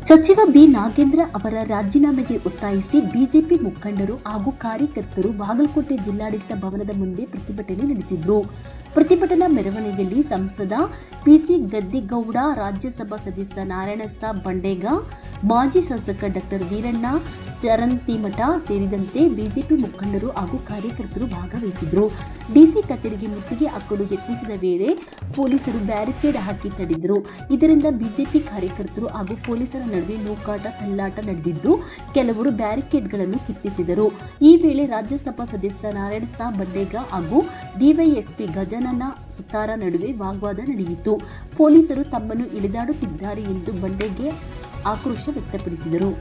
ಸಚಿವ ಬಿ ನಾಗೇಂದ್ರ ಅವರ ರಾಜೀನಾಮೆಗೆ ಒತ್ತಾಯಿಸಿ ಬಿಜೆಪಿ ಮುಖಂಡರು ಹಾಗೂ ಕಾರ್ಯಕರ್ತರು ಬಾಗಲಕೋಟೆ ಜಿಲ್ಲಾಡಳಿತ ಭವನದ ಮುಂದೆ ಪ್ರತಿಭಟನೆ ನಡೆಸಿದರು. ಪ್ರತಿಭಟನಾ ಮೆರವಣಿಗೆಯಲ್ಲಿ ಸಂಸದ ಪಿಸಿ ಗದ್ದಿಗೌಡ, ರಾಜ್ಯಸಭಾ ಸದಸ್ಯ ನಾರಾಯಣಸಾಬ್ ಬಂಡೇಗ, ಮಾಜಿ ಶಾಸಕ ಡಾಕ್ಟರ್ ವೀರಣ್ಣ ಚರಂತಿಮಠ ಸೇರಿದಂತೆ ಬಿಜೆಪಿ ಮುಖಂಡರು ಹಾಗೂ ಕಾರ್ಯಕರ್ತರು ಭಾಗವಹಿಸಿದರು. ಡಿಸಿ ಕಚೇರಿಗೆ ಮುತ್ತಿಗೆ ಹಾಕಲು ಯತ್ನಿಸಿದ ವೇಳೆ ಪೊಲೀಸರು ಬ್ಯಾರಿಕೇಡ್ ಹಾಕಿ ತಡೆದರು. ಇದರಿಂದ ಬಿಜೆಪಿ ಕಾರ್ಯಕರ್ತರು ಹಾಗೂ ಪೊಲೀಸರ ನಡುವೆ ನೂಕಾಟ, ತಲ್ಲಾಟ ನಡೆದಿದ್ದು, ಕೆಲವರು ಬ್ಯಾರಿಕೇಡ್ಗಳನ್ನು ಕಿತ್ತಿಸಿದರು. ಈ ವೇಳೆ ರಾಜ್ಯಸಭಾ ಸದಸ್ಯ ನಾರಾಯಣಸಾಬ್ ಬಂಡೇಗ ಹಾಗೂ ಡಿವೈಎಸ್ಪಿ ಗಜಾನನ ಸುತಾರ ನಡುವೆ ವಾಗ್ವಾದ ನಡೆಯಿತು. ಪೊಲೀಸರು ತಮ್ಮನ್ನು ಇಳಿದಾಡುತ್ತಿದ್ದಾರೆ ಎಂದು ಬಂಡೇಗೆ ಆಕ್ರೋಶ ವ್ಯಕ್ತಪಡಿಸಿದರು.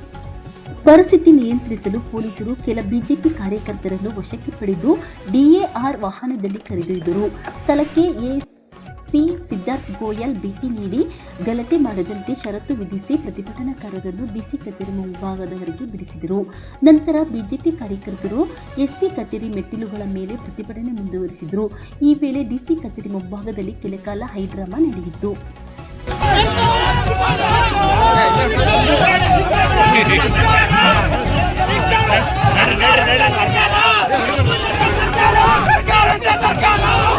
ಪರಿಸ್ಥಿತಿ ನಿಯಂತ್ರಿಸಲು ಪೊಲೀಸರು ಕೆಲ ಬಿಜೆಪಿ ಕಾರ್ಯಕರ್ತರನ್ನು ವಶಕ್ಕೆ ಪಡೆದು ಡಿಎಆರ್ ವಾಹನದಲ್ಲಿ ಕರೆದೊಯ್ದರು. ಸ್ಥಳಕ್ಕೆ ಎಎಸ್ಪಿ ಸಿದ್ಧಾರ್ಥ ಗೋಯಲ್ ಭೇಟಿ ನೀಡಿ ಗಲಾಟೆ ಮಾಡದಂತೆ ಷರತ್ತು ವಿಧಿಸಿ ಪ್ರತಿಭಟನಾಕಾರರನ್ನು ಡಿಸಿ ಕಚೇರಿ ಮುಂಭಾಗದವರೆಗೆ ಬಿಡಿಸಿದರು. ನಂತರ ಬಿಜೆಪಿ ಕಾರ್ಯಕರ್ತರು ಎಸ್ಪಿ ಕಚೇರಿ ಮೆಟ್ಟಿಲುಗಳ ಮೇಲೆ ಪ್ರತಿಭಟನೆ ಮುಂದುವರಿಸಿದರು. ಈ ವೇಳೆ ಡಿಸಿ ಕಚೇರಿ ಮುಂಭಾಗದಲ್ಲಿ ಕೆಲಕಾಲ ಹೈಡ್ರಾಮಾ ನಡೆಯಿತು. ಸರ್ಕಾರ